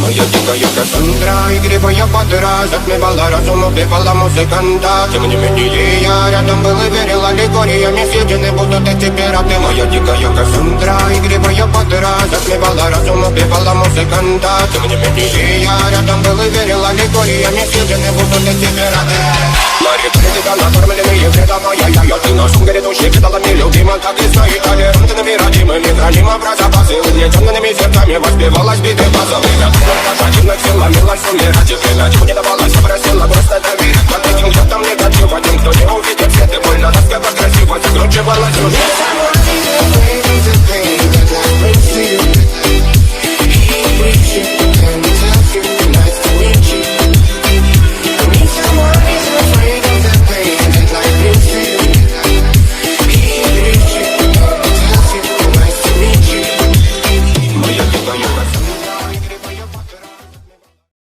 Моя дикая Кассандра, игривая подра, затмевала разум, убивала музыканта. Тем не менее я рядом был и верил аллегориями, съедены будут эти пираты. Моя дикая Кассандра, игривая подра, затмевала разум, убивала музыканта. Тем не менее я рядом был и верил аллегориями, съедены будут эти пираты. Мари Фредика, накормленные вредом, ай-яй-яй, ты на шум грядущий, кидалами любима, так и стоит толерантными, родимыми, хранимо про запасы. Угнетенными сердцами воспевалась биты базовых. Пожативных сил ломилась умирать, и время чего не давалось, просила просто доверить. Под этим где-то негатив, один, кто не увидит свет, и больно ласково красиво закручивалась уже.